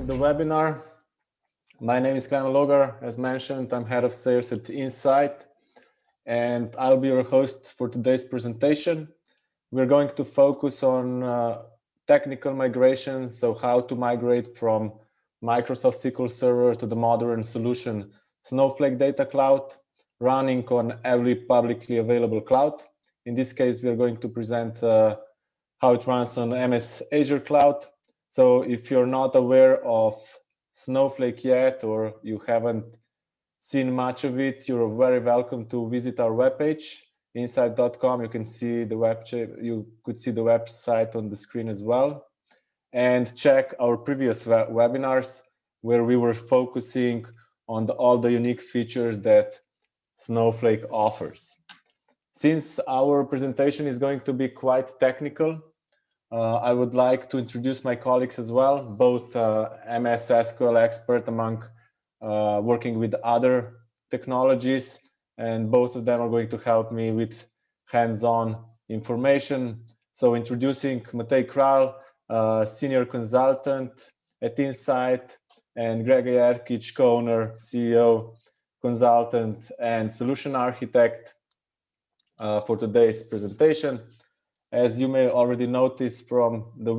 joining the webinar. My name is Klein Logar. As mentioned, I'm head of sales at Insight, and I'll be your host for today's presentation. We're going to focus on technical migration, so how to migrate from Microsoft SQL Server to the modern solution Snowflake Data Cloud, running on every publicly available cloud. In this case, we're going to present how it runs on MS Azure Cloud. So if you're not aware of Snowflake yet, or you haven't seen much of it, you're very welcome to visit our webpage, insight.com. You can see the you could see the website on the screen as well, and check our previous webinars where we were focusing on all the unique features that Snowflake offers. Since our presentation is going to be quite technical, I would like to introduce my colleagues as well, both MS SQL expert among working with other technologies, and both of them are going to help me with hands-on information. So introducing Matej Kral, senior consultant at Insight, and Greg Jerkic, co-owner, CEO, consultant, and solution architect for today's presentation. As you may already notice from the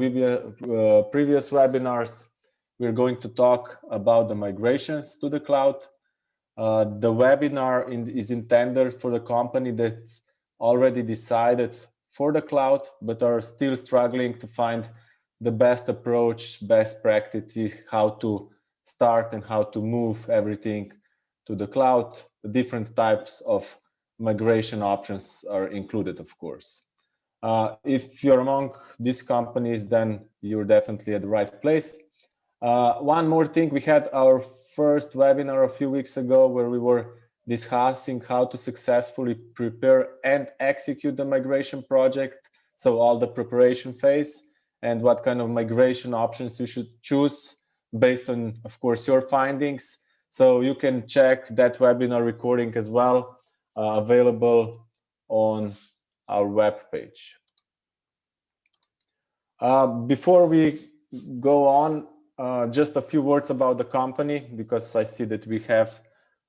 previous webinars, we're going to talk about the migrations to the cloud. The webinar is intended for the company that already decided for the cloud, but are still struggling to find the best approach, best practices, how to start and how to move everything to the cloud. The different types of migration options are included, of course. If you're among these companies, then you're definitely at the right place. One more thing, we had our first webinar a few weeks ago where we were discussing how to successfully prepare and execute the migration project. So all the preparation phase and what kind of migration options you should choose based on, of course, your findings. So you can check that webinar recording as well, available on our web page. Before we go on, just a few words about the company, because I see that we have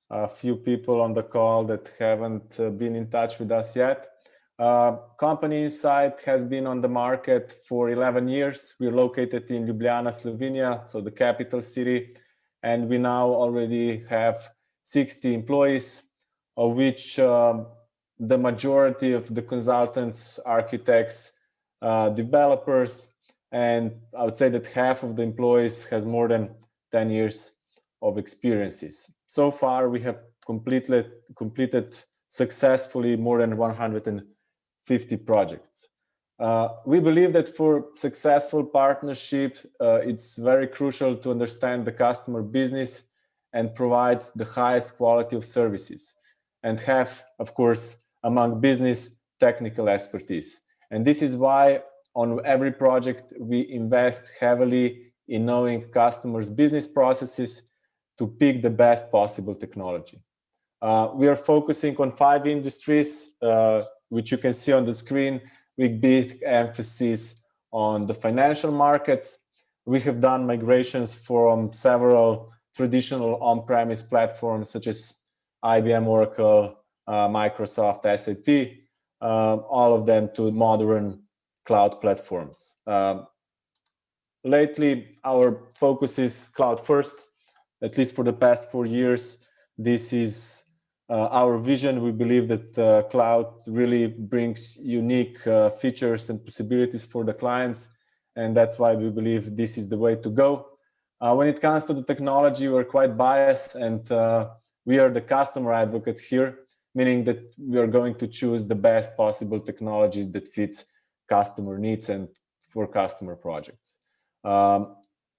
a few people on the call that haven't been in touch with us yet. Company Insight has been on the market for 11 years. We're located in Ljubljana, Slovenia, so the capital city, and we now already have 60 employees, of which the majority of the consultants, architects, developers, and I would say that half of the employees has more than 10 years of experiences. So far, we have completed successfully more than 150 projects. We believe that for successful partnership, it's very crucial to understand the customer business and provide the highest quality of services, and have, of course, among business technical expertise. And this is why on every project we invest heavily in knowing customers' business processes to pick the best possible technology. We are focusing on 5 industries, which you can see on the screen, with big emphasis on the financial markets. We have done migrations from several traditional on-premise platforms such as IBM, Oracle, Microsoft, SAP, all of them to modern cloud platforms. Lately, our focus is cloud first, at least for the past 4 years. This is our vision. We believe that cloud really brings unique features and possibilities for the clients, and that's why we believe this is the way to go. When it comes to the technology, we're quite biased, and we are the customer advocates here, meaning that we are going to choose the best possible technology that fits customer needs and for customer projects.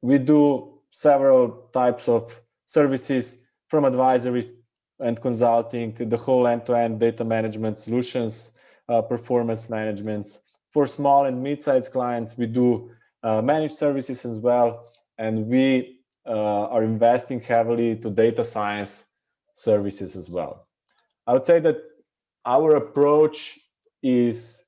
We do several types of services, from advisory and consulting, the whole end-to-end data management solutions, performance management. For small and mid-sized clients, we do managed services as well, and we are investing heavily to data science services as well. I would say that our approach is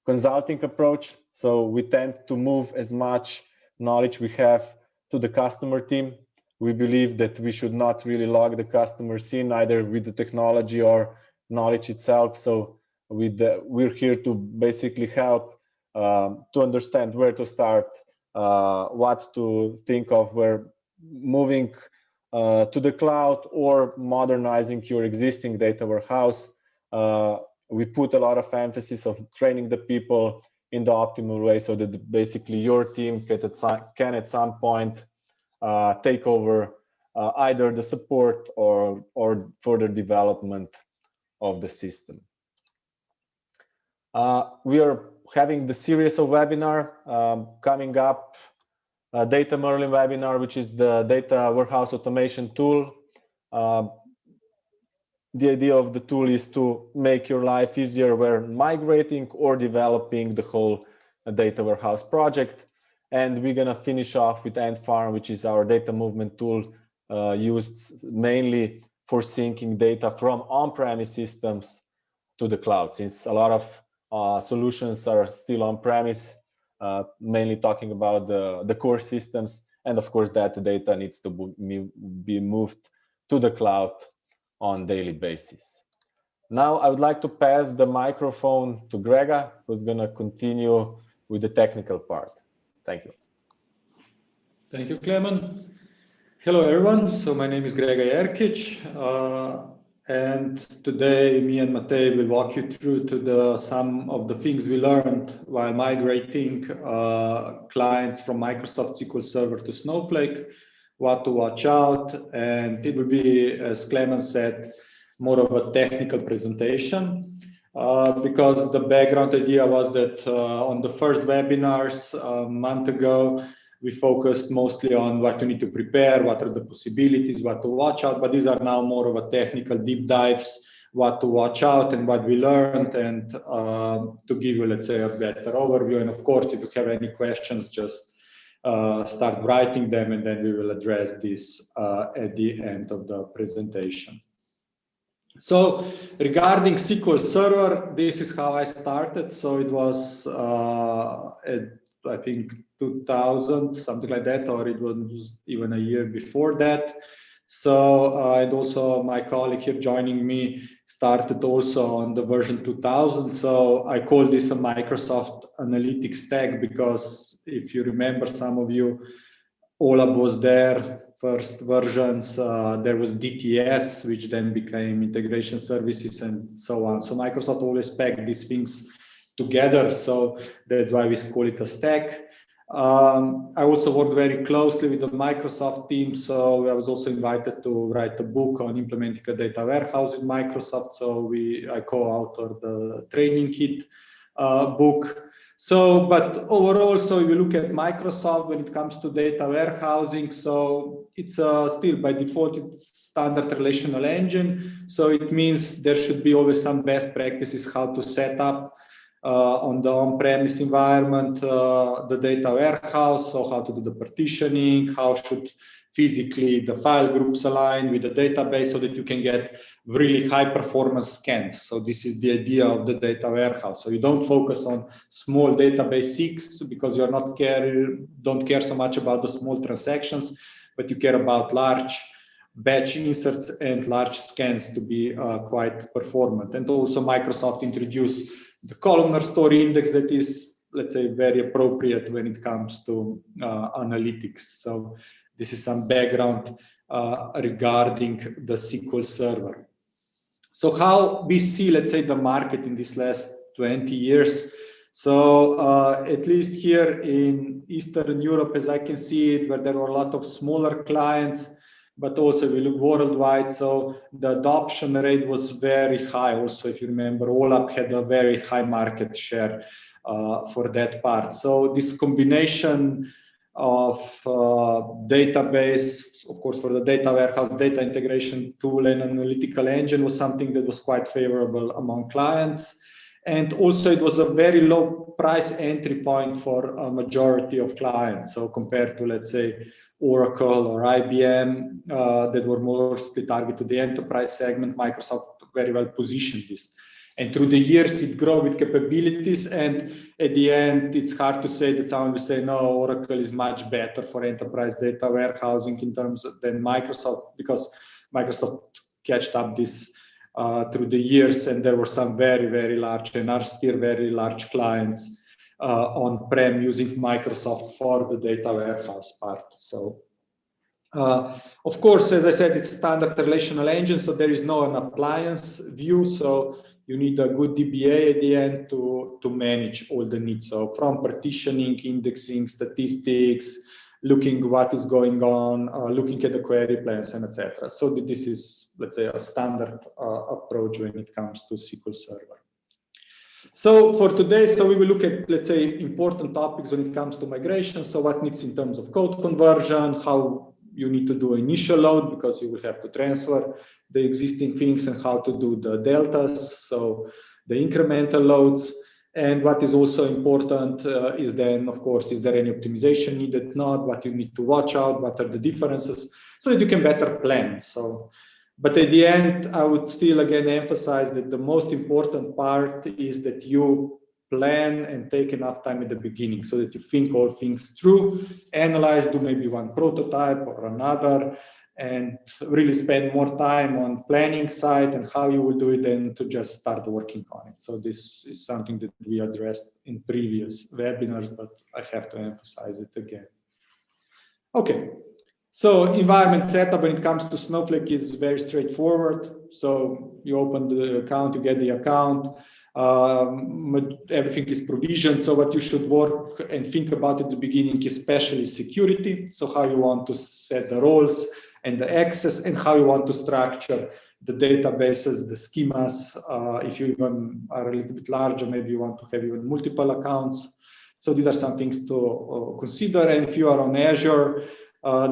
consulting approach, so we tend to move as much knowledge we have to the customer team. We believe that we should not really log the customers in either with the technology or knowledge itself. So we're here to basically help to understand where to start, what to think of, where moving to the cloud or modernizing your existing data warehouse. We put a lot of emphasis of training the people in the optimal way so that basically your team can at some point take over either the support or further development of the system. We are having the series of webinar coming up, Data Merlin webinar, which is the data warehouse automation tool. The idea of the tool is to make your life easier when migrating or developing the whole data warehouse project. And we're going to finish off with AntFarm, which is our data movement tool used mainly for syncing data from on-premise systems to the cloud, since a lot of solutions are still on-premise, mainly talking about the core systems. And of course, that data needs to be moved to the cloud on daily basis. Now, I would like to pass the microphone to Grega, who's going to continue with the technical part. Thank you. Thank you, Klemen. Hello, everyone. So my name is Grega Jerkic, and today me and Matej will walk you through to some of the things we learned while migrating clients from Microsoft SQL Server to Snowflake, what to watch out, and it will be, as Klemen said, more of a technical presentation. Because the background idea was that on the first webinars a month ago, we focused mostly on what you need to prepare, what are the possibilities, what to watch out, but these are now more of a technical deep dives, what to watch out and what we learned, and to give you, let's say, a better overview. And of course, if you have any questions, just start writing them, and then we will address this at the end of the presentation. So regarding SQL Server, this is how I started. So it was I think 2000, something like that, or it was even a year before that. So and also my colleague here joining me started also on the version 2000. So I call this a Microsoft Analytics stack because if you remember, some of you, OLAP was there, first versions, there was DTS, which then became integration services and so on. So Microsoft always packed these things together, so that's why we call it a stack. I also worked very closely with the Microsoft team, so I was also invited to write a book on implementing a data warehouse with Microsoft. So I co-authored the training kit book. So, but overall, so if you look at Microsoft when it comes to data warehousing, so it's still by default it's standard relational engine. So it means there should be always some best practices how to set up on the on-premise environment the data warehouse. So how to do the partitioning, how should physically the file groups align with the database so that you can get really high performance scans. So this is the idea of the data warehouse. So you don't focus on small database seeks because you're not don't care so much about the small transactions, but you care about large batch inserts and large scans to be quite performant. And also Microsoft introduced the columnar store index that is, let's say, very appropriate when it comes to analytics. So this is some background regarding the SQL Server. So how we see, let's say, the market in these last 20 years. So at least here in Eastern Europe, as I can see it, where there were a lot of smaller clients, but also we look worldwide. So the adoption rate was very high. Also, if you remember, OLAP had a very high market share for that part. So this combination of database, of course, for the data warehouse, data integration tool and analytical engine was something that was quite favorable among clients. And also it was a very low price entry point for a majority of clients. So compared to, let's say, Oracle or IBM that were mostly targeted to the enterprise segment, Microsoft very well positioned this. And through the years, it grew with capabilities. And at the end, it's hard to say that someone will say, no, Oracle is much better for enterprise data warehousing in terms of than Microsoft, because Microsoft catched up this through the years. And there were some very, very large and are still very large clients on-prem using Microsoft for the data warehouse part. So, of course, as I said, it's standard relational engine, so there is no an appliance view. So you need a good DBA at the end to manage all the needs. So from partitioning, indexing, statistics, looking what is going on, looking at the query plans, and etc. So this is, let's say, a standard approach when it comes to SQL Server. So for today, so we will look at, let's say, important topics when it comes to migration. So what needs in terms of code conversion, how you need to do initial load because you will have to transfer the existing things, and how to do the deltas, so the incremental loads. And what is also important is then, of course, is there any optimization needed? Not, what you need to watch out, what are the differences, so that you can better plan. So, but at the end, I would still again emphasize that the most important part is that you plan and take enough time at the beginning so that you think all things through, analyze, do maybe one prototype or another, and really spend more time on planning side and how you will do it than to just start working on it. So this is something that we addressed in previous webinars, but I have to emphasize it again. Okay. So environment setup when it comes to Snowflake is very straightforward. So you open the account, you get the account, everything is provisioned. So what you should work and think about at the beginning, especially security. So how you want to set the roles and the access, and how you want to structure the databases, the schemas. If you even are a little bit larger, maybe you want to have even multiple accounts. So these are some things to consider. And if you are on Azure,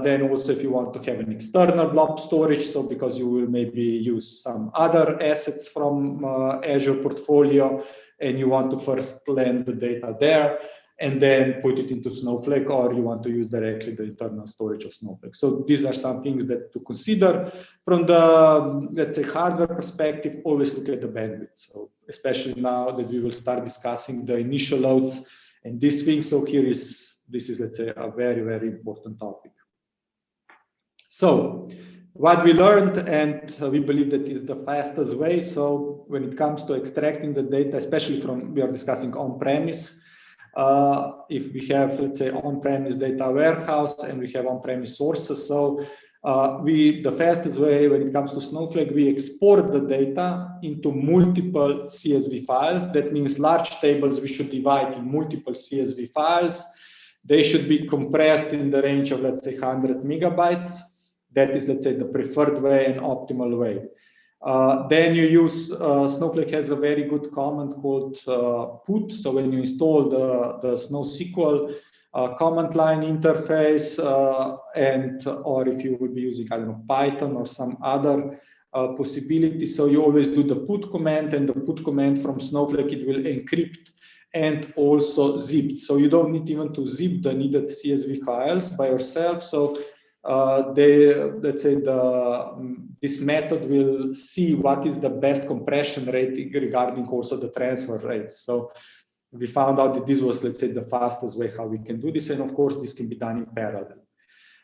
then also if you want to have an external blob storage, so because you will maybe use some other assets from Azure portfolio, and you want to first land the data there and then put it into Snowflake, or you want to use directly the internal storage of Snowflake. So these are some things that to consider. From the, let's say, hardware perspective, always look at the bandwidth. So especially now that we will start discussing the initial loads and these things. So this is, let's say, a very, very important topic. So what we learned, and we believe that is the fastest way. So when it comes to extracting the data, especially from, we are discussing on-premise, if we have, let's say, on-premise data warehouse and we have on-premise sources. So the fastest way when it comes to Snowflake, we export the data into multiple CSV files. That means large tables we should divide in multiple CSV files. They should be compressed in the range of, let's say, 100 megabytes. That is, let's say, the preferred way and optimal way. Then you use, Snowflake has a very good command called put. So when you install the SnowSQL command line interface, or if you would be using, I don't know, Python or some other possibility. So you always do the put command, and the put command from Snowflake, it will encrypt and also zip. So you don't need even to zip the needed CSV files by yourself. So let's say this method will see what is the best compression rate regarding also the transfer rates. So we found out that this was, let's say, the fastest way how we can do this. And of course, this can be done in parallel.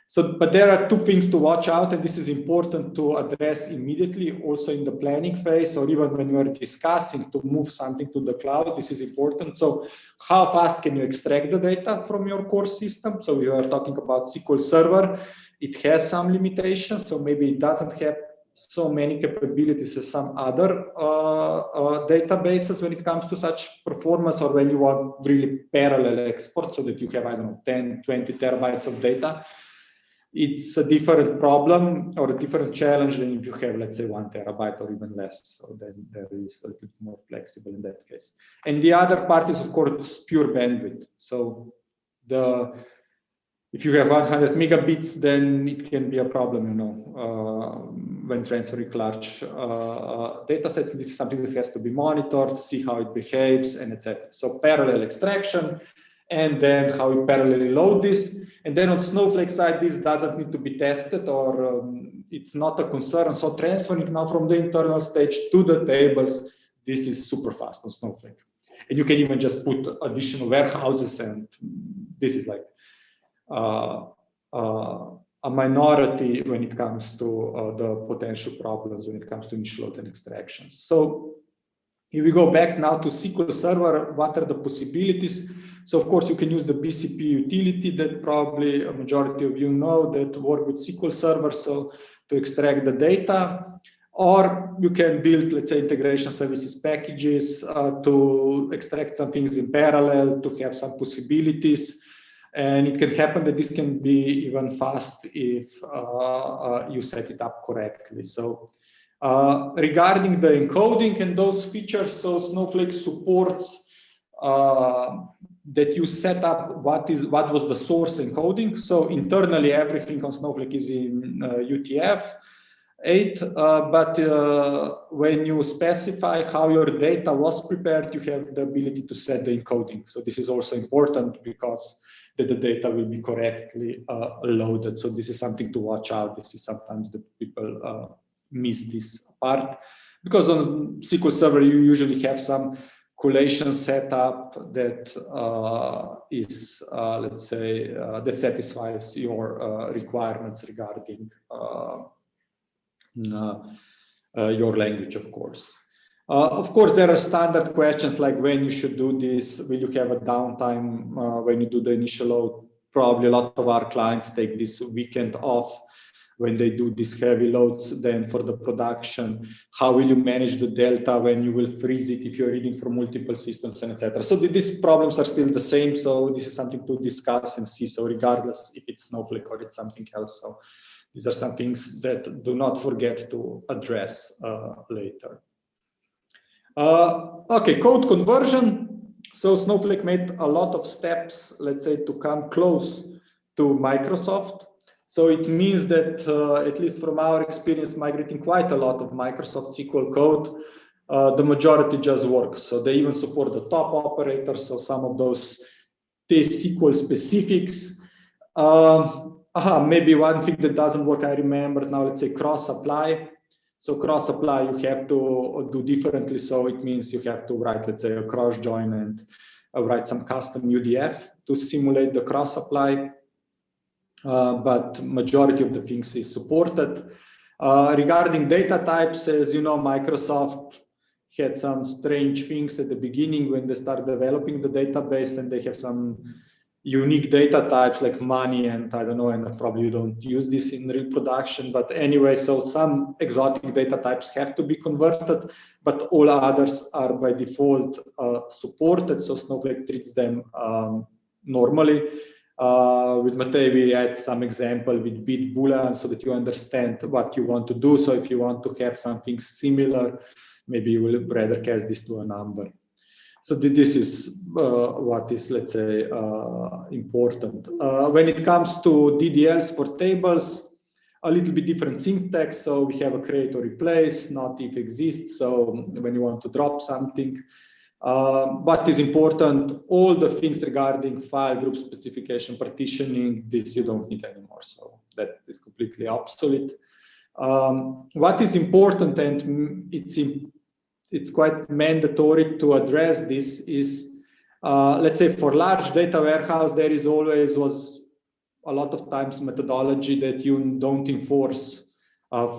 So, but there are two things to watch out, and this is important to address immediately, also in the planning phase, or even when you are discussing to move something to the cloud. This is important. So how fast can you extract the data from your core system? So we are talking about SQL Server. It has some limitations, so maybe it doesn't have so many capabilities as some other databases when it comes to such performance, or when you want really parallel export so that you have, I don't know, 10, 20 terabytes of data. It's a different problem or a different challenge than if you have, let's say, 1 terabyte or even less. So then there is a little bit more flexible in that case. And the other part is, of course, pure bandwidth. So if you have 100 megabits, then it can be a problem, you know, when transferring large data sets. This is something that has to be monitored, see how it behaves, and etc. So parallel extraction, and then how we parallelly load this. And then on Snowflake side, this doesn't need to be tested, or it's not a concern. So transferring now from the internal stage to the tables, this is super fast on Snowflake. And you can even just put additional warehouses, and this is like a minority when it comes to the potential problems when it comes to initial load and extractions. So if we go back now to SQL Server, what are the possibilities? So of course you can use the BCP utility that probably a majority of you know that work with SQL Server, so to extract the data. Or you can build, let's say, integration services packages to extract some things in parallel, to have some possibilities. And it can happen that this can be even fast if you set it up correctly. So regarding the encoding and those features, so Snowflake supports that you set up what was the source encoding. So internally, everything on Snowflake is in UTF-8, but when you specify how your data was prepared, you have the ability to set the encoding. So this is also important because that the data will be correctly loaded. So this is something to watch out. This is sometimes the people miss this part, because on SQL Server you usually have some collation setup that is, let's say, that satisfies your requirements regarding your language, of course. Of course, there are standard questions like when you should do this, will you have a downtime when you do the initial load? Probably a lot of our clients take this weekend off when they do these heavy loads. Then for the production, how will you manage the delta when you will freeze it if you're reading from multiple systems, and etc. So these problems are still the same. So this is something to discuss and see. So regardless if it's Snowflake or it's something else. So these are some things that do not forget to address later. Okay, code conversion. So Snowflake made a lot of steps, let's say, to come close to Microsoft. So it means that, at least from our experience, migrating quite a lot of Microsoft SQL code, the majority just works. So they even support the top operators. So some of those SQL specifics. Maybe one thing that doesn't work, I remember now, let's say cross-apply. So cross-apply you have to do differently. So it means you have to write, let's say, a cross-join and write some custom UDF to simulate the cross-apply. But majority of the things is supported. Regarding data types, as you know, Microsoft had some strange things at the beginning when they started developing the database, and they have some unique data types like money, and I don't know, and probably you don't use this in real production, but anyway, so some exotic data types have to be converted, but all others are by default supported. So Snowflake treats them normally. With Matei, we had some example with bit boolean so that you understand what you want to do. So if you want to have something similar, maybe you will rather cast this to a number. So this is what is, let's say, important. When it comes to DDLs for tables, a little bit different syntax. So we have a create or replace, not if exists. So when you want to drop something, what is important, all the things regarding file group specification, partitioning, this you don't need anymore. So that is completely obsolete. What is important, and it's quite mandatory to address this, is let's say for large data warehouse, there is was a lot of times methodology that you don't enforce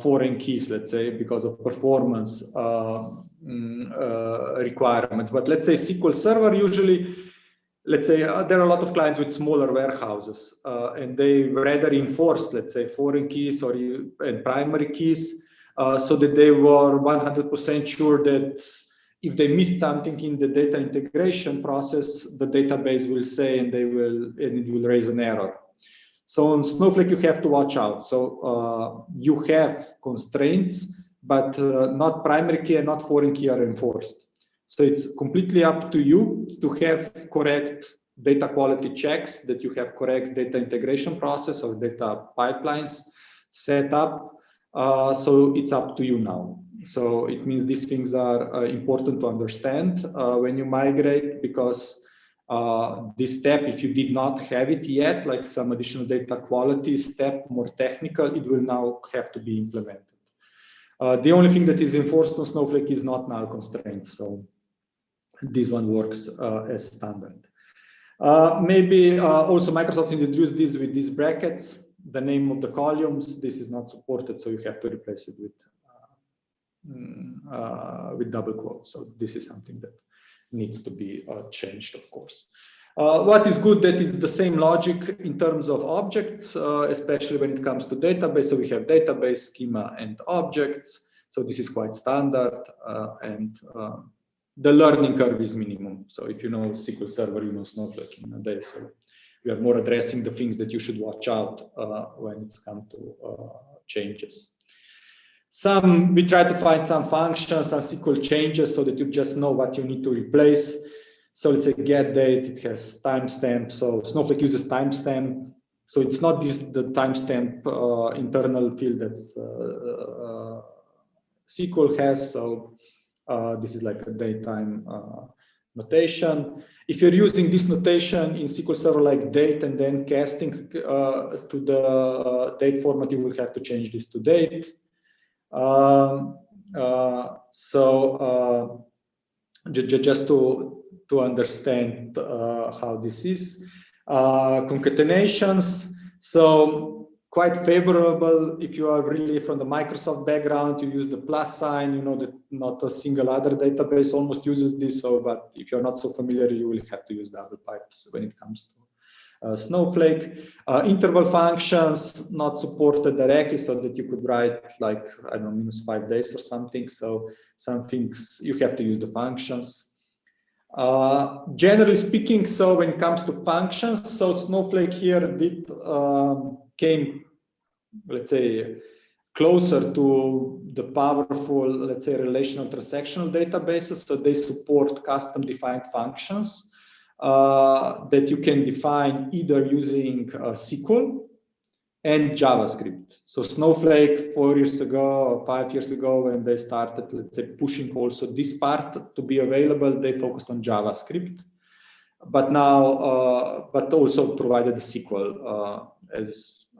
foreign keys, let's say, because of performance requirements. But let's say SQL Server usually, let's say there are a lot of clients with smaller warehouses, and they rather enforce, let's say, foreign keys and primary keys, so that they were 100% sure that if they missed something in the data integration process, the database will say, and it will raise an error. So on Snowflake, you have to watch out. So you have constraints, but not primary key and not foreign key are enforced. So it's completely up to you to have correct data quality checks, that you have correct data integration process or data pipelines set up. So it's up to you now. So it means these things are important to understand when you migrate, because this step, if you did not have it yet, like some additional data quality step, more technical, it will now have to be implemented. The only thing that is enforced on Snowflake is not null constraints. So this one works as standard. Maybe also Microsoft introduced this with these brackets, the name of the columns. This is not supported, so you have to replace it with double quotes. So this is something that needs to be changed, of course. What is good that is the same logic in terms of objects, especially when it comes to database. So we have database, schema, and objects. So this is quite standard, and the learning curve is minimum. So if you know SQL Server, you know Snowflake in a day. So we are more addressing the things that you should watch out when it's come to changes. We try to find some functions and SQL changes so that you just know what you need to replace. So let's say get date, it has timestamp. So Snowflake uses timestamp. So it's not the timestamp internal field that SQL has. So this is like a datetime notation. If you're using this notation in SQL Server like date and then casting to the date format, you will have to change this to date. Just to understand how this is. Concatenations, so quite favorable if you are really from the Microsoft background, you use the plus sign, you know that not a single other database almost uses this, so but if you're not so familiar, you will have to use double pipes when it comes to Snowflake. Interval functions not supported directly, so that you could write like, I don't know, -5 days or something. So some things you have to use the functions. Generally speaking, so when it comes to functions, so Snowflake here came, let's say, closer to the powerful, let's say, relational transactional databases. So they support custom defined functions that you can define either using SQL and JavaScript. So Snowflake 4 years ago or 5 years ago, when they started, let's say, pushing also this part to be available, they focused on JavaScript, but now, but also provided the SQL, as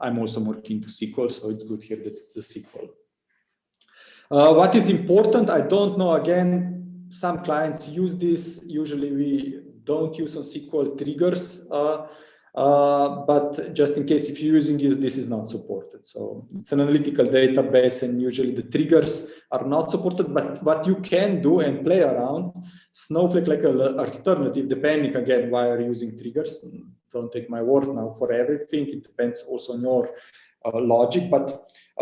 I'm also more keen to SQL, so it's good here that it's the SQL. What is important, I don't know, again, some clients use this, usually we don't use on SQL triggers, but just in case if you're using this is not supported. So it's an analytical database and usually the triggers are not supported, but what you can do and play around, Snowflake like an alternative, depending again why you're using triggers. Don't take my word now for everything, it depends also on your logic, but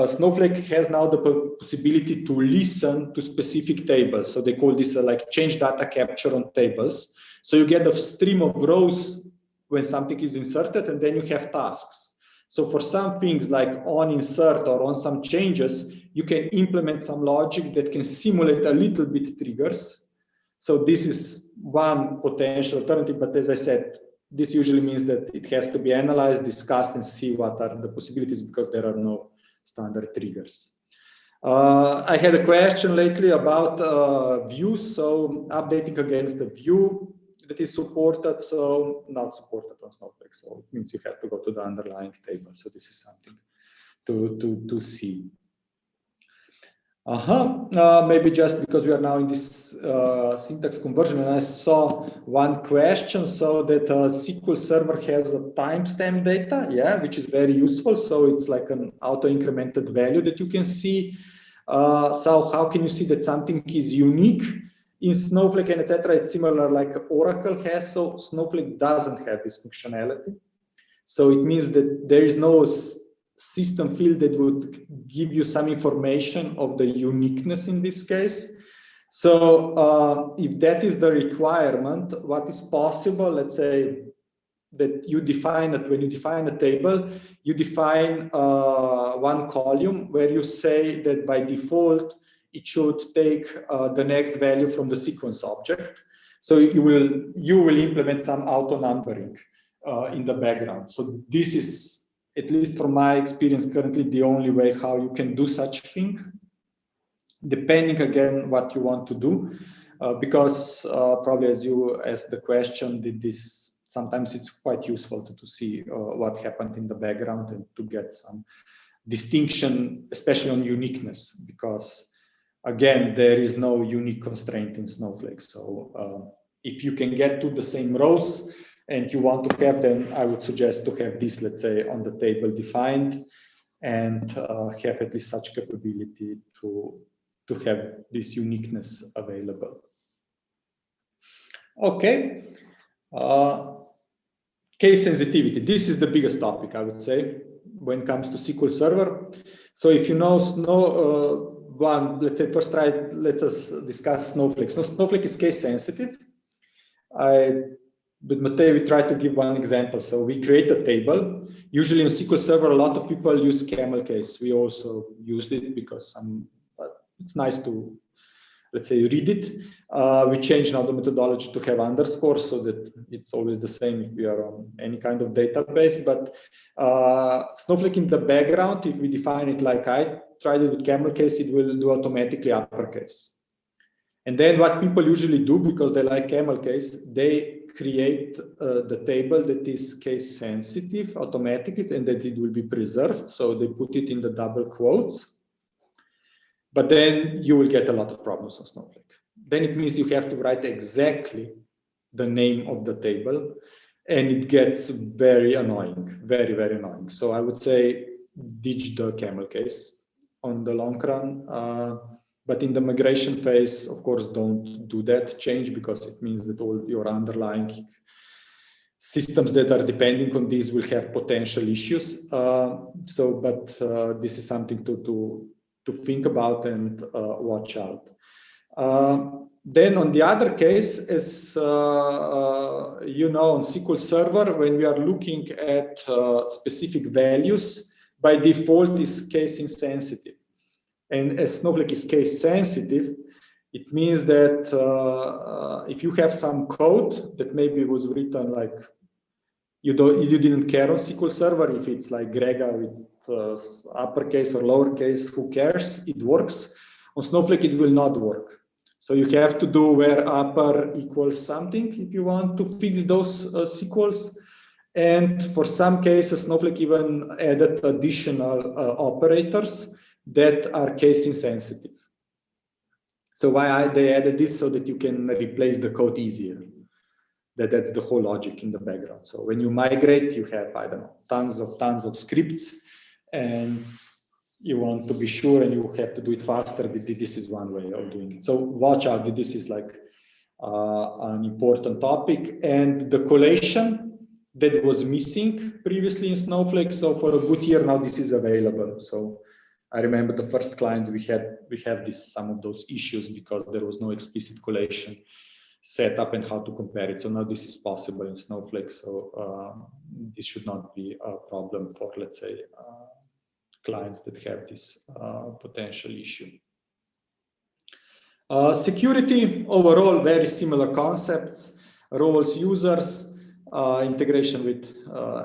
Snowflake has now the possibility to listen to specific tables. So they call this like change data capture on tables. So you get a stream of rows when something is inserted, and then you have tasks. So for some things like on insert or on some changes, you can implement some logic that can simulate a little bit triggers. So this is one potential alternative, but as I said, this usually means that it has to be analyzed, discussed, and see what are the possibilities, because there are no standard triggers. I had a question lately about views, so updating against the view that is supported, so not supported on Snowflake. So it means you have to go to the underlying table. So this is something to see. Maybe just because we are now in this syntax conversion, and I saw one question, so that SQL Server has a timestamp data, yeah, which is very useful. So it's like an auto-incremented value that you can see. So how can you see that something is unique in Snowflake and etc.? It's similar like Oracle has. So Snowflake doesn't have this functionality. So it means that there is no system field that would give you some information of the uniqueness in this case. So if that is the requirement, what is possible, let's say that you define it, when you define a table, you define one column where you say that by default, it should take the next value from the sequence object. So you will implement some auto numbering in the background. So this is, at least from my experience currently, the only way how you can do such thing, depending again what you want to do, because probably as you asked the question, did this, sometimes it's quite useful to see what happened in the background and to get some distinction, especially on uniqueness, because again, there is no unique constraint in Snowflake. So if you can get to the same rows and you want to have, then I would suggest to have this, let's say, on the table defined, and have at least such capability to have this uniqueness available. Okay. Case sensitivity. This is the biggest topic, I would say, when it comes to SQL Server. So if you know let's say first let us discuss Snowflake. So Snowflake is case sensitive. With Matei, we try to give one example. So we create a table. Usually in SQL Server, a lot of people use camel case. We also used it because it's nice to, let's say, read it. We changed now the methodology to have underscores so that it's always the same if we are on any kind of database. But Snowflake in the background, if we define it like I tried it with camel case, it will do automatically uppercase. And then what people usually do, because they like camel case, they create the table that is case sensitive automatically and that it will be preserved. So they put it in the double quotes. But then you will get a lot of problems on Snowflake. Then it means you have to write exactly the name of the table, and it gets very annoying, very, very annoying. So I would say ditch the camel case on the long run. But in the migration phase, of course, don't do that change, because it means that all your underlying systems that are depending on these will have potential issues. But this is something to think about and watch out. Then on the other case, as you know, on SQL Server, when we are looking at specific values, by default is case insensitive. And as Snowflake is case sensitive, it means that if you have some code that maybe was written like you didn't care on SQL Server, if it's like Grega with uppercase or lowercase, who cares? It works. On Snowflake, it will not work. So you have to do where upper equals something if you want to fix those SQLs. And for some cases, Snowflake even added additional operators that are case insensitive. So why they added this? So that you can replace the code easier. That's the whole logic in the background. So when you migrate, you have, I don't know, tons of scripts, and you want to be sure, and you have to do it faster. This is one way of doing it. So watch out. This is like an important topic. And the collation that was missing previously in Snowflake. So for a good year now, this is available. So I remember the first clients we have some of those issues because there was no explicit collation set up and how to compare it. So now this is possible in Snowflake. So this should not be a problem for, let's say, clients that have this potential issue. Security, overall, very similar concepts, roles, users, integration with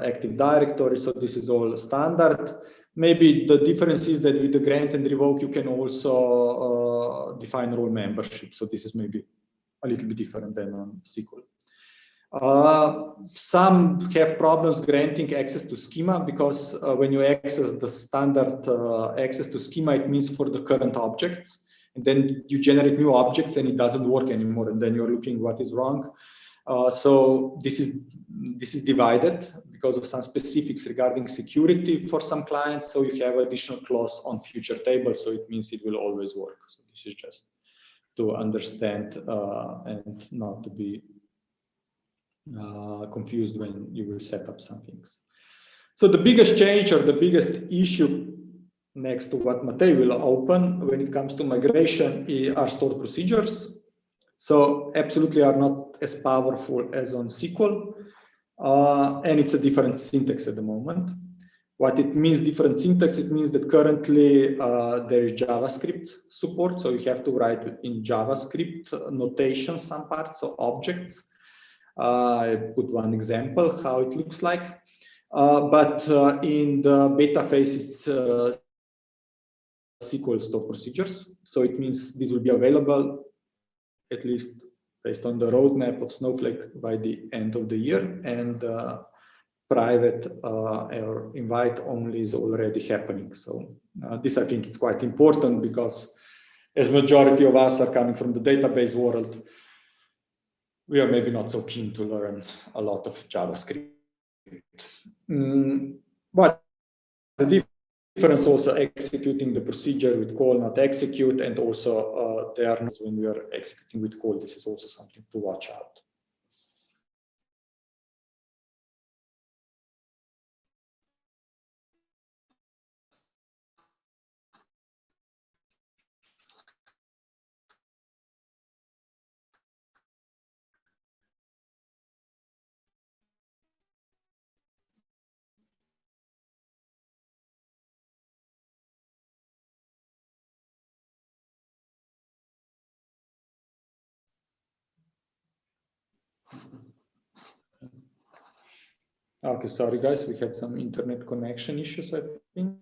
Active Directory. So this is all standard. Maybe the difference is that with the grant and revoke, you can also define role membership. So this is maybe a little bit different than on SQL. Some have problems granting access to schema, because when you access the standard access to schema, it means for the current objects. And then you generate new objects and it doesn't work anymore. And then you're looking what is wrong. So this is divided because of some specifics regarding security for some clients. So you have additional clause on future tables. So it means it will always work. So this is just to understand and not to be confused when you will set up some things. So the biggest change or the biggest issue next to what Matei will open when it comes to migration are stored procedures. So absolutely are not as powerful as on SQL. And it's a different syntax at the moment. What it means, different syntax, it means that currently there is JavaScript support. So you have to write in JavaScript notation some parts, so objects. I put one example how it looks like. But in the beta phase, it's SQL stored procedures. So it means this will be available, at least based on the roadmap of Snowflake, by the end of the year. And private or invite only is already happening. So this, I think, it's quite important, because as majority of us are coming from the database world, we are maybe not so keen to learn a lot of JavaScript. But the difference also executing the procedure with call, not execute, and also there are when we are executing with call, this is also something to watch out. Okay, sorry guys, we had some internet connection issues, I think.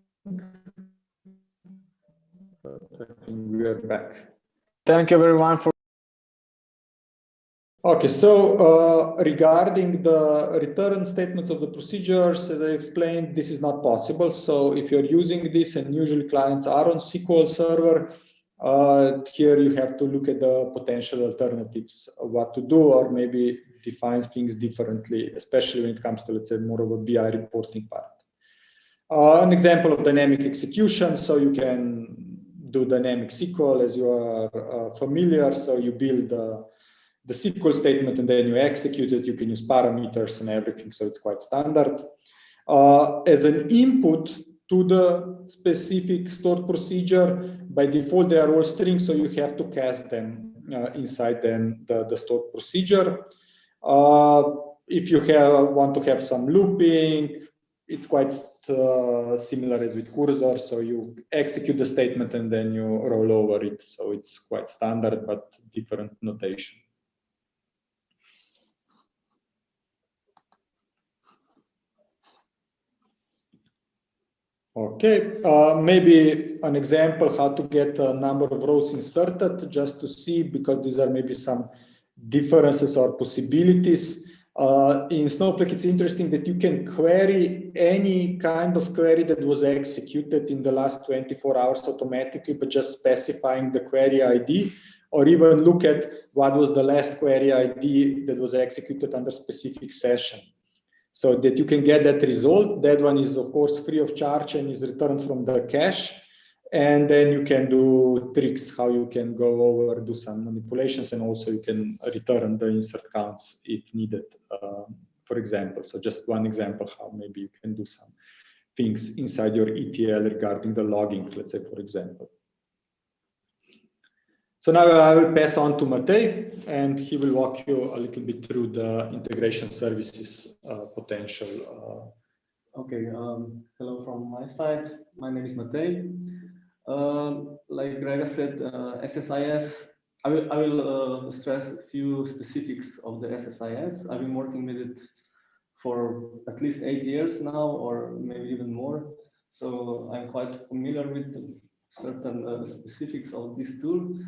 But I think we are back. Thank you everyone for. Okay, so regarding the return statements of the procedures, as I explained, this is not possible. So if you're using this, and usually clients are on SQL Server, here you have to look at the potential alternatives of what to do, or maybe define things differently, especially when it comes to, let's say, more of a BI reporting part. An example of dynamic execution, so you can do dynamic SQL as you are familiar. So you build the SQL statement and then you execute it. You can use parameters and everything, so it's quite standard. As an input to the specific stored procedure, by default they are all strings, so you have to cast them inside then the stored procedure. If you want to have some looping, it's quite similar as with cursor, so you execute the statement and then you roll over it, so it's quite standard but different notation. Okay, maybe an example how to get a number of rows inserted, just to see, because these are maybe some differences or possibilities. In Snowflake, it's interesting that you can query any kind of query that was executed in the last 24 hours automatically, but just specifying the query ID, or even look at what was the last query ID that was executed under specific session, so that you can get that result. That one is, of course, free of charge and is returned from the cache. And then you can do tricks, how you can go over, do some manipulations, and also you can return the insert counts if needed, for example. So just one example how maybe you can do some things inside your ETL regarding the logging, let's say, for example. So now I will pass on to Matej, and he will walk you a little bit through the integration services potential. Okay, hello from my side. My name is Matej. Like Grega said, SSIS, I will stress a few specifics of the SSIS. I've been working with it for at least 8 years now, or maybe even more. So I'm quite familiar with certain specifics of this tool.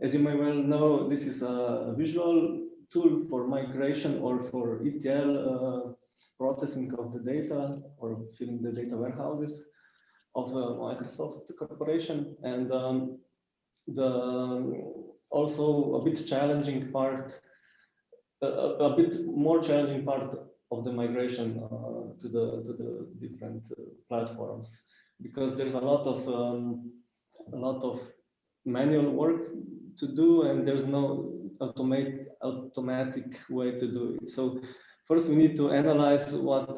As you may well know, this is a visual tool for migration or for ETL processing of the data or filling the data warehouses of Microsoft Corporation. And also a bit challenging part, a bit more challenging part of the migration to the different platforms, because there's a lot of manual work to do, and there's no automatic way to do it. So first we need to analyze what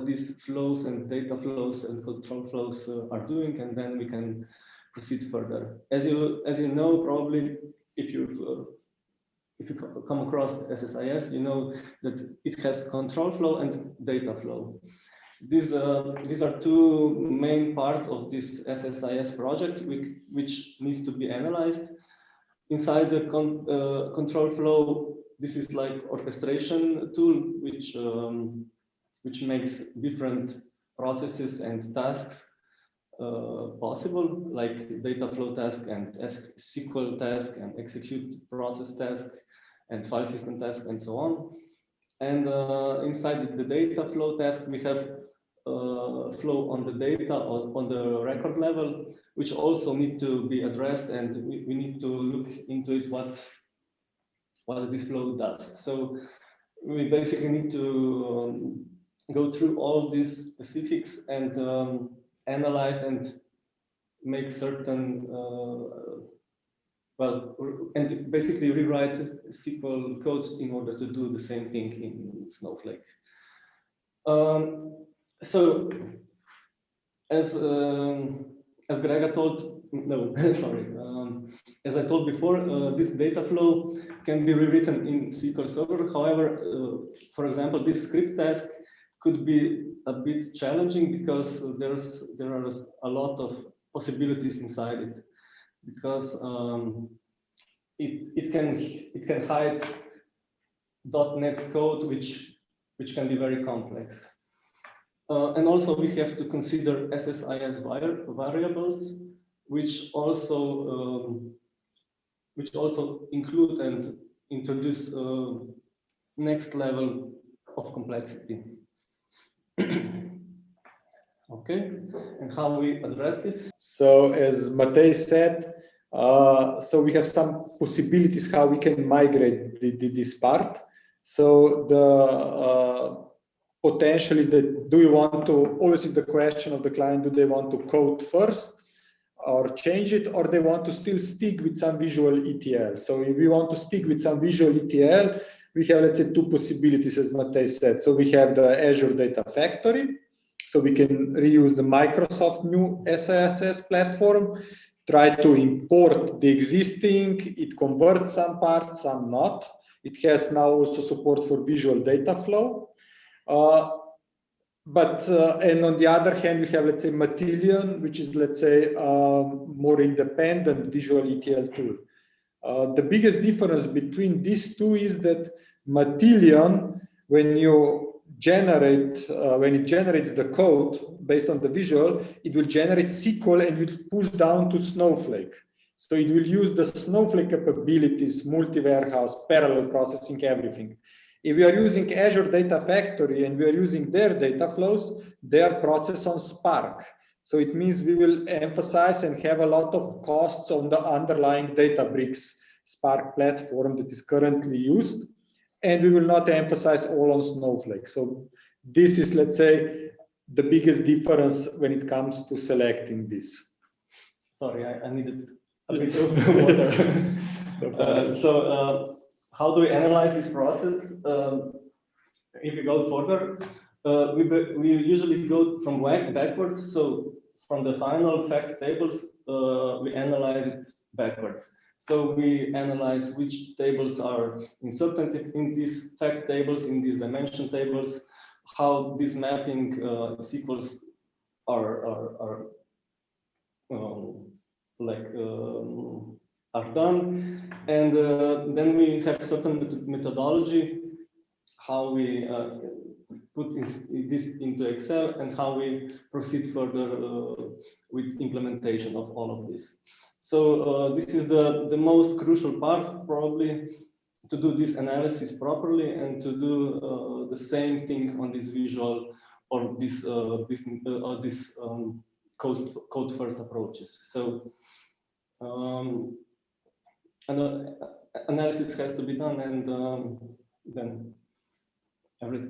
these flows and data flows and control flows are doing, and then we can proceed further. As you know, probably if you come across SSIS, you know that it has control flow and data flow. These are two main parts of this SSIS project, which needs to be analyzed. Inside the control flow, this is like orchestration tool, which makes different processes and tasks possible, like data flow task and SQL task and execute process task and file system task and so on. And inside the data flow task, we have flow on the data on the record level, which also need to be addressed, and we need to look into it what this flow does. So we basically need to go through all these specifics and analyze and make certain and basically rewrite SQL code in order to do the same thing in Snowflake. So as Grega told, no, sorry, as I told before, this data flow can be rewritten in SQL Server. However, for example, this script task could be a bit challenging because there are a lot of possibilities inside it, because it can hide .NET code which can be very complex. And also we have to consider SSIS variables, which also include and introduce next level of complexity. Okay, and how we address this? So as Matej said, so we have some possibilities how we can migrate this part. So the potential is that, do you want to, always is the question of the client, do they want to code first or change it, or they want to still stick with some visual ETL? So if we want to stick with some visual ETL, we have, let's say, two possibilities, as Matej said. So we have the Azure Data Factory. So we can reuse the Microsoft new SIS platform, try to import the existing, it converts some parts, some not. It has now also support for visual data flow. And on the other hand, we have, let's say, Matillion, which is, let's say, more independent visual ETL tool. The biggest difference between these two is that Matillion, when it generates the code based on the visual, it will generate SQL and will push down to Snowflake. So it will use the Snowflake capabilities, multi-warehouse, parallel processing, everything. If we are using Azure Data Factory and we are using their data flows, they are processed on Spark. So it means we will emphasize and have a lot of costs on the underlying Databricks Spark platform that is currently used. And we will not emphasize all on Snowflake. So this is, let's say, the biggest difference when it comes to selecting this. Sorry, I needed a bit of water. How do we analyze this process? If we go further, we usually go from backwards. So from the final facts tables, we analyze it backwards. So we analyze which tables are inserted in these fact tables, in these dimension tables, how this mapping sequels are done, and then we have certain methodology, how we put this into Excel, and how we proceed further with implementation of all of this. So this is the most crucial part, probably, to do this analysis properly and to do the same thing on this visual or this code first approaches. So analysis has to be done, and then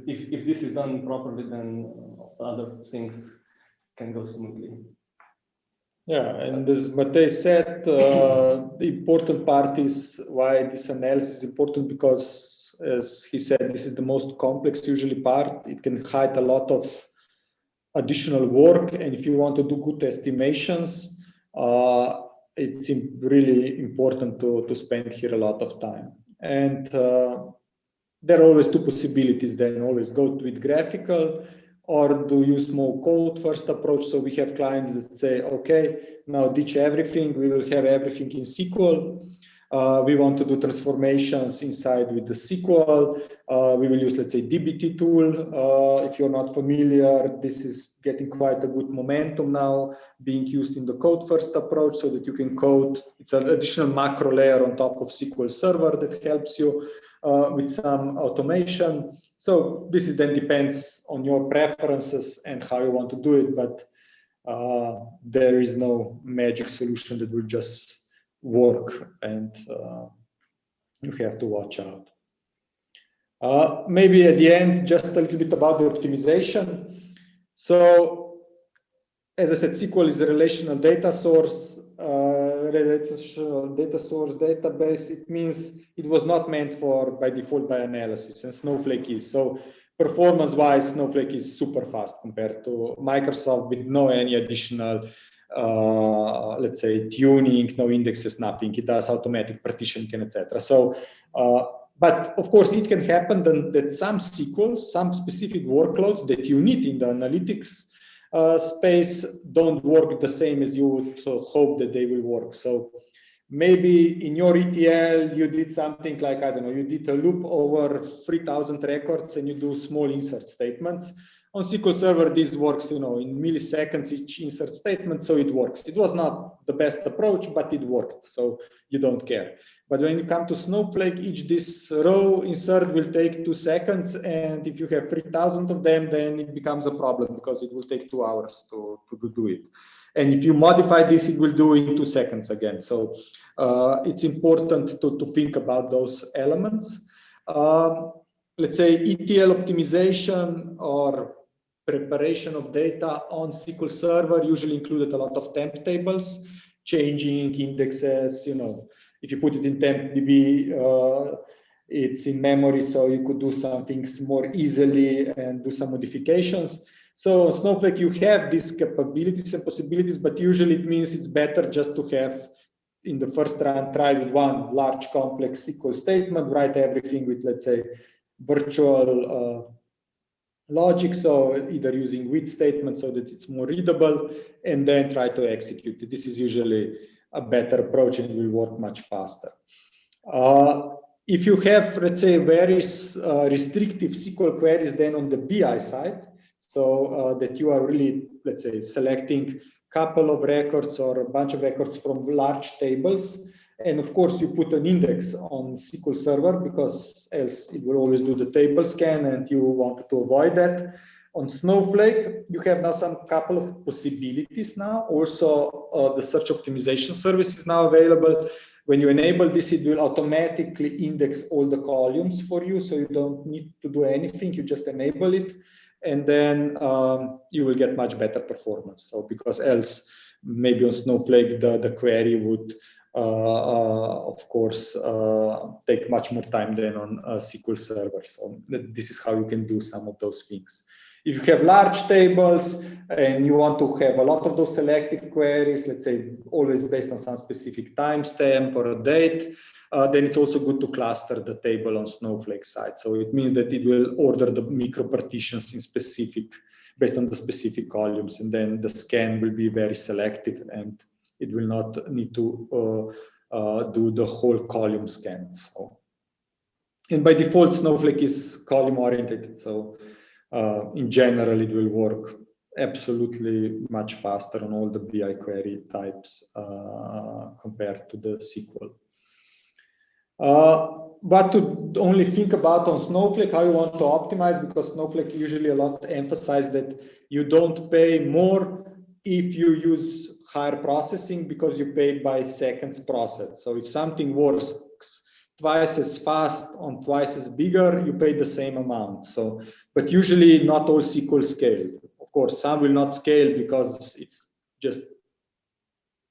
if this is done properly, then other things can go smoothly. Yeah, and as Matej said, the important part is why this analysis is important, because, as he said, this is the most complex usually part. It can hide a lot of additional work, and if you want to do good estimations, it's really important to spend here a lot of time. And there are always two possibilities. Then always go with graphical, or do use more code first approach. So we have clients that say, okay, now ditch everything. We will have everything in SQL. We want to do transformations inside with the SQL. We will use, let's say, DBT tool. If you're not familiar, this is getting quite a good momentum now, being used in the code first approach, so that you can code. It's an additional macro layer on top of SQL Server that helps you with some automation. So this is then depends on your preferences and how you want to do it. But there is no magic solution that will just work, and you have to watch out. Maybe at the end, just a little bit about the optimization. So, as I said, SQL is a relational data source, database. It means it was not meant for, by default, by analysis, and Snowflake is. So performance-wise, Snowflake is super fast compared to Microsoft with no any additional, let's say, tuning, no indexes, nothing. It does automatic partitioning, etc. So, but of course, it can happen that some SQL, some specific workloads that you need in the analytics space don't work the same as you would hope that they will work. So maybe in your ETL, you did something like, I don't know, you did a loop over 3,000 records and you do small insert statements. On SQL Server, this works, in milliseconds each insert statement, so it works. It was not the best approach, but it worked, so you don't care. But when you come to Snowflake, this row insert will take 2 seconds, and if you have 3,000 of them, then it becomes a problem because it will take 2 hours to do it. And if you modify this, it will do in 2 seconds again. So it's important to think about those elements. Let's say ETL optimization or preparation of data on SQL Server usually included a lot of temp tables, changing indexes. If you put it in TempDB, it's in memory, so you could do some things more easily and do some modifications. So on Snowflake, you have these capabilities and possibilities, but usually it means it's better just to have, in the first run, try with one large complex SQL statement, write everything with, let's say, virtual logic, so either using with statements so that it's more readable, and then try to execute it. This is usually a better approach and it will work much faster. If you have, let's say, very restrictive SQL queries, then on the BI side, so that you are really, let's say, selecting a couple of records or a bunch of records from large tables, and of course you put an index on SQL Server because else it will always do the table scan, and you want to avoid that. On Snowflake, you have now some couple of possibilities now. Also, the search optimization service is now available. When you enable this, it will automatically index all the columns for you, so you don't need to do anything. You just enable it, and then you will get much better performance. So because else, maybe on Snowflake, the query would, of course, take much more time than on SQL Server. So this is how you can do some of those things. If you have large tables and you want to have a lot of those selective queries, let's say always based on some specific timestamp or a date, then it's also good to cluster the table on Snowflake side. So it means that it will order the micro partitions in specific, based on the specific columns, and then the scan will be very selective and it will not need to do the whole column scan. So, and by default, Snowflake is column oriented. So in general, it will work absolutely much faster on all the BI query types compared to the SQL. But to only think about on Snowflake how you want to optimize, because Snowflake usually a lot emphasize that you don't pay more if you use higher processing because you pay by seconds processed. So if something works twice as fast on twice as bigger, you pay the same amount. So, but usually not all SQL scale. Of course, some will not scale because it's just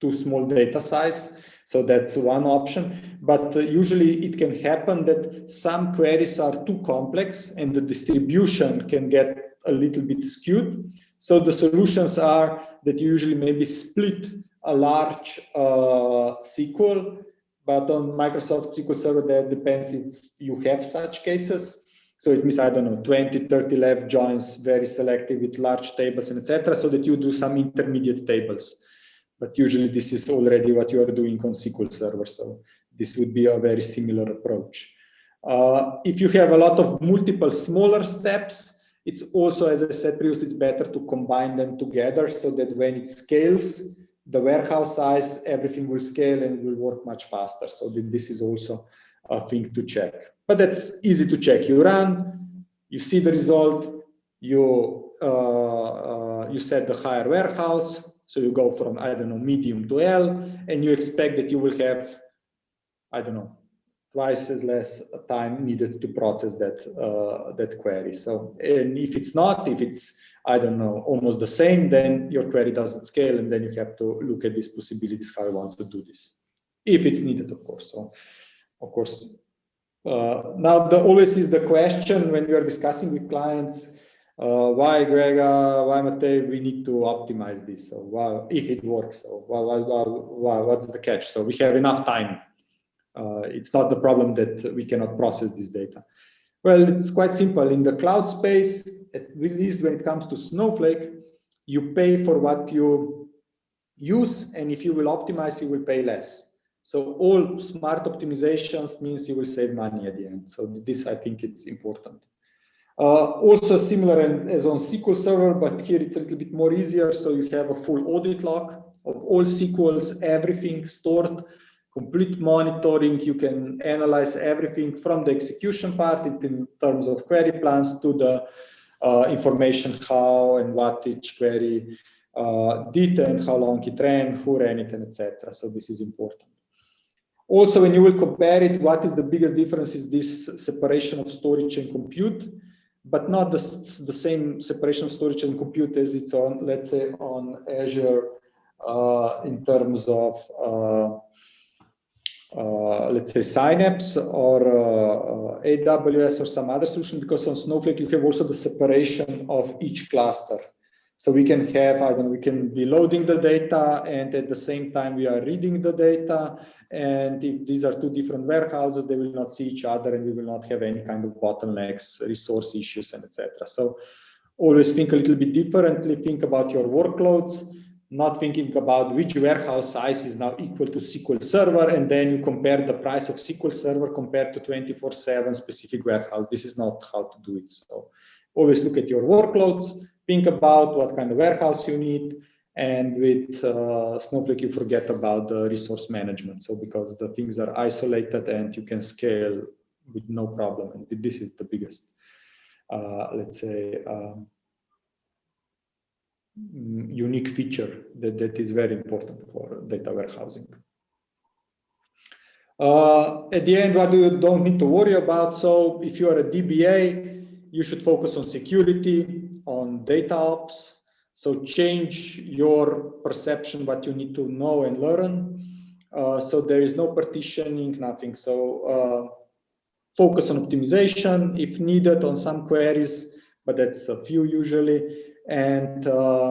too small data size. So that's one option. But usually it can happen that some queries are too complex and the distribution can get a little bit skewed. So the solutions are that you usually maybe split a large SQL, but on Microsoft SQL Server, that depends if you have such cases. So it means, I don't know, 20, 30 left joins, very selective with large tables and etc., so that you do some intermediate tables. But usually this is already what you are doing on SQL Server. So this would be a very similar approach. If you have a lot of multiple smaller steps, it's also, as I said previously, it's better to combine them together so that when it scales, the warehouse size, everything will scale and it will work much faster. So this is also a thing to check. But that's easy to check. You run, you see the result, you you set the higher warehouse. So you go from, I don't know, medium to L, and you expect that you will have, I don't know, twice as less time needed to process that query. So, and if it's not, if it's, I don't know, almost the same, then your query doesn't scale, and then you have to look at these possibilities, how you want to do this, if it's needed, of course. So, of course, now always is the question when we are discussing with clients, why Grega, why Matej, we need to optimize this. So, why, if it works, so what's the catch? So we have enough time. It's not the problem that we cannot process this data. Well, it's quite simple. In the cloud space, at least when it comes to Snowflake, you pay for what you use, and if you will optimize, you will pay less. So all smart optimizations means you will save money at the end. So this, I think, it's important. Also similar as on SQL Server, but here it's a little bit more easier. So you have a full audit log of all SQLs, everything stored, complete monitoring. You can analyze everything from the execution part in terms of query plans to the information how and what each query did and how long it ran, who ran it, and etc. So this is important. Also, when you will compare it, what is the biggest difference is this separation of storage and compute, but not the same separation of storage and compute as it's on, let's say, on Azure in terms of let's say Synapse or AWS or some other solution, because on Snowflake you have also the separation of each cluster. So we can have, I don't know, we can be loading the data and at the same time we are reading the data. And if these are two different warehouses, they will not see each other and we will not have any kind of bottlenecks, resource issues, and etc. So always think a little bit differently, think about your workloads, not thinking about which warehouse size is now equal to SQL Server, and then you compare the price of SQL Server compared to 24/7 specific warehouse. This is not how to do it. So always look at your workloads, think about what kind of warehouse you need, and with Snowflake, you forget about the resource management. So because the things are isolated and you can scale with no problem. And this is the biggest, let's say, unique feature that is very important for data warehousing. At the end, what you don't need to worry about. So if you are a DBA, you should focus on security, on data ops. So change your perception, what you need to know and learn. So there is no partitioning, nothing. So focus on optimization if needed on some queries, but that's a few usually, and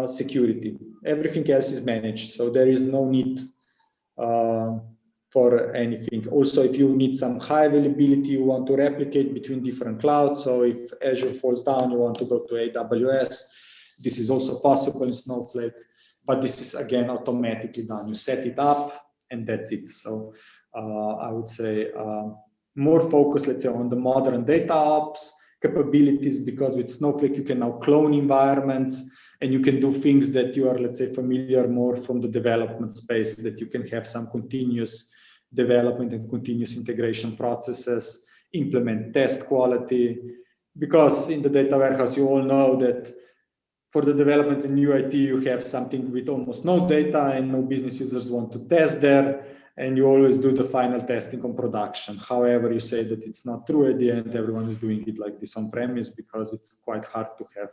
security. Everything else is managed, so there is no need for anything. Also, if you need some high availability, you want to replicate between different clouds. So if Azure falls down, you want to go to AWS. This is also possible in Snowflake, but this is again automatically done. You set it up and that's it. So I would say more focus, let's say, on the modern data ops capabilities, because with Snowflake you can now clone environments and you can do things that you are, let's say, familiar more from the development space, that you can have some continuous development and continuous integration processes, implement test quality, because in the data warehouse you all know that for the development in UIT you have something with almost no data and no business users want to test there, and you always do the final testing on production. However, you say that it's not true at the end, everyone is doing it like this on premise because it's quite hard to have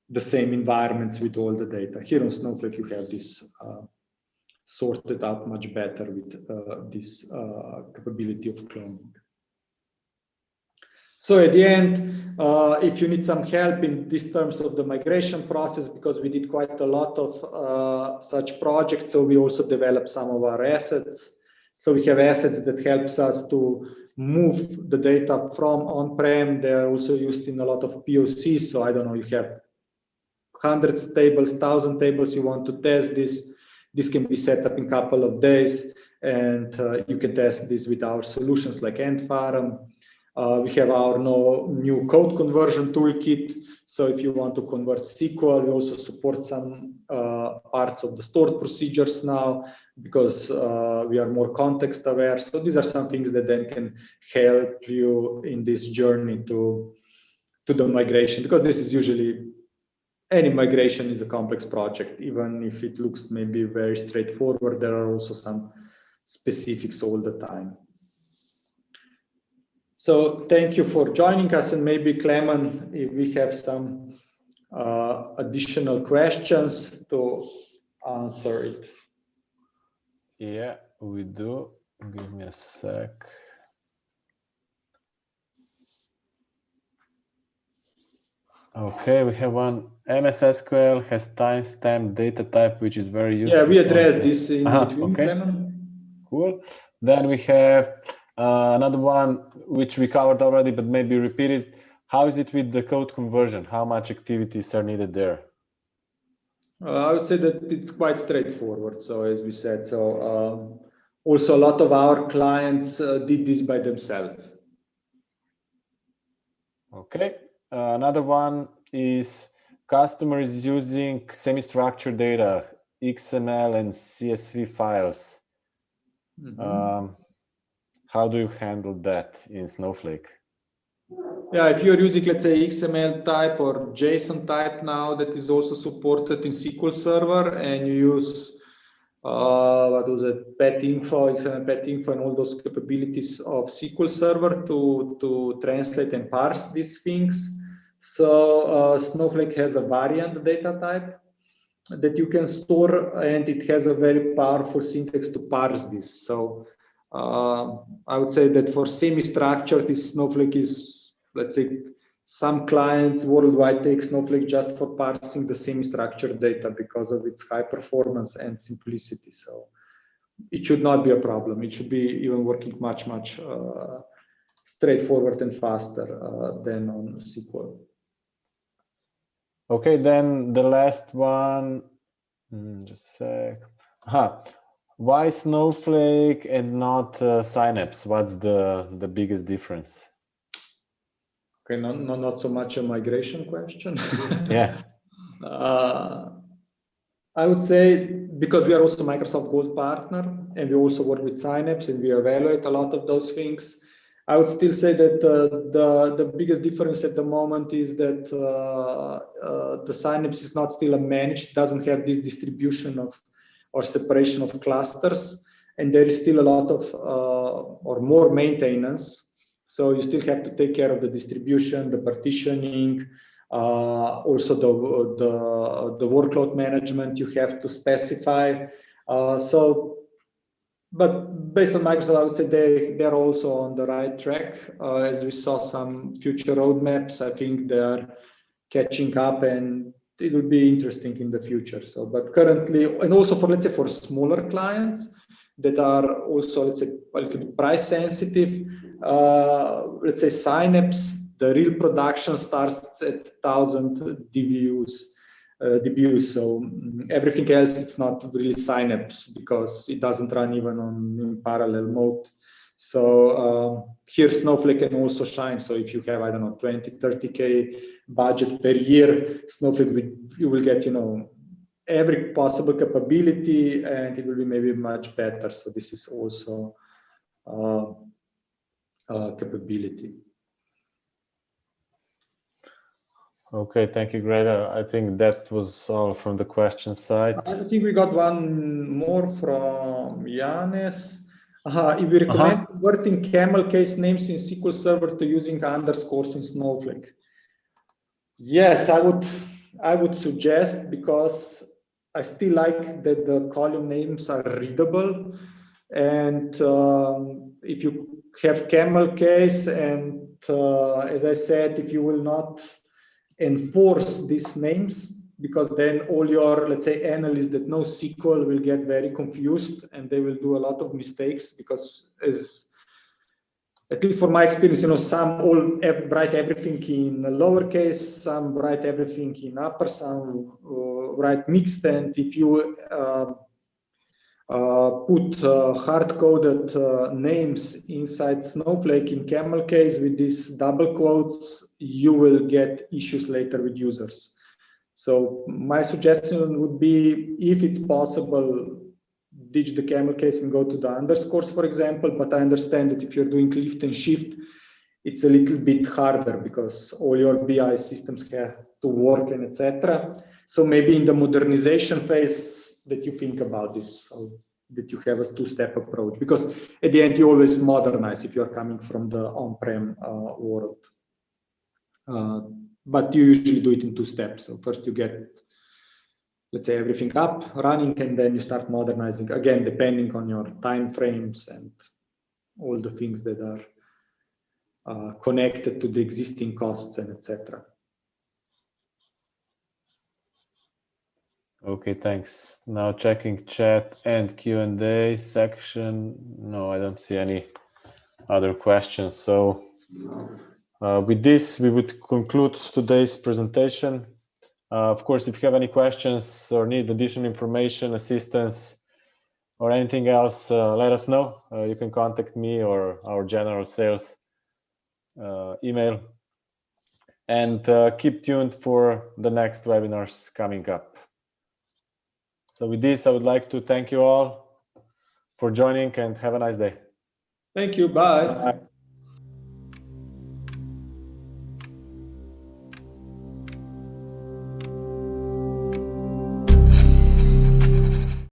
the same environments with all the data. Here on Snowflake, you have this sorted out much better with this capability of cloning. So at the end, if you need some help in these terms of the migration process, because we did quite a lot of such projects, so we also developed some of our assets. So we have assets that helps us to move the data from on-prem. They are also used in a lot of POCs. So I don't know, you have hundreds of tables, 1,000 tables, you want to test this. This can be set up in a couple of days, and you can test this with our solutions like Endfarm. We have our new code conversion toolkit. So if you want to convert SQL, we also support some parts of the stored procedures now, because we are more context aware. So these are some things that then can help you in this journey to the migration, because this is usually any migration is a complex project, even if it looks maybe very straightforward. There are also some specifics all the time. So thank you for joining us, and maybe Clement, if we have some additional questions to answer it. Yeah, we do. Give me a sec. Okay, we have one. MS SQL has timestamp data type, which is very useful. Yeah, we addressed this in between, okay. Clement. Cool. Then we have another one, which we covered already, but maybe repeated. How is it with the code conversion? How much activities are needed there? I would say that it's quite straightforward. So as we said, so also a lot of our clients did this by themselves. Okay. Another one is customers using semi-structured data, XML and CSV files. Mm-hmm. How do you handle that in Snowflake? Yeah, if you're using, let's say, XML type or JSON type now, that is also supported in SQL Server, and you use what was it, PetInfo, XML PetInfo, and all those capabilities of SQL Server to translate and parse these things. So Snowflake has a variant data type that you can store, and it has a very powerful syntax to parse this. So I would say that for semi-structured, this Snowflake is, let's say, some clients worldwide take Snowflake just for parsing the semi-structured data because of its high performance and simplicity. So it should not be a problem. It should be even working much straightforward and faster than on SQL. Okay, then the last one, just a sec. Why Snowflake and not Synapse? What's the biggest difference? Okay, not so much a migration question. Yeah. I would say because we are also Microsoft Gold partner, and we also work with Synapse, and we evaluate a lot of those things. I would still say that the biggest difference at the moment is that the Synapse is not still a managed, doesn't have this distribution of or separation of clusters, and there is still a lot of or more maintenance. So you still have to take care of the distribution, the partitioning, also the workload management you have to specify. But based on Microsoft, I would say they're also on the right track. As we saw some future roadmaps, I think they're catching up, and it will be interesting in the future. So, but currently, and also for, let's say, for smaller clients that are also, let's say, a little bit price sensitive, let's say Synapse, the real production starts at 1,000 DBUs. So everything else, it's not really Synapse because it doesn't run even in parallel mode. So here Snowflake can also shine. So if you have, I don't know, 20, 30K budget per year, Snowflake, you will get, every possible capability, and it will be maybe much better. So this is also capability. Okay, thank you, Greta. I think that was all from the question side. I think we got one more from Yanis. If we recommend converting camel case names in SQL Server to using underscores in Snowflake. Yes, I would suggest, because I still like that the column names are readable. And if you have camel case, and as I said, if you will not enforce these names, because then all your, let's say, analysts that know SQL will get very confused, and they will do a lot of mistakes, because at least for my experience, some write everything in lowercase, some write everything in upper, some write mixed, and if you put hard-coded names inside Snowflake in camel case with these double quotes, you will get issues later with users. So my suggestion would be, if it's possible, ditch the camel case and go to the underscores, for example. But I understand that if you're doing lift and shift, it's a little bit harder because all your BI systems have to work and etc. So maybe in the modernization phase that you think about this, so that you have a two-step approach, because at the end you always modernize if you're coming from the on-prem world. But you usually do it in two steps. So first you get, let's say, everything up, running, and then you start modernizing, again, depending on your time frames and all the things that are connected to the existing costs and etc. Okay, thanks. Now checking chat and Q&A section. No, I don't see any other questions. So with this, we would conclude today's presentation. Of course, if you have any questions or need additional information, assistance, or anything else, let us know. You can contact me or our general sales email. And keep tuned for the next webinars coming up. So with this, I would like to thank you all for joining and have a nice day. Thank you. Bye. Bye.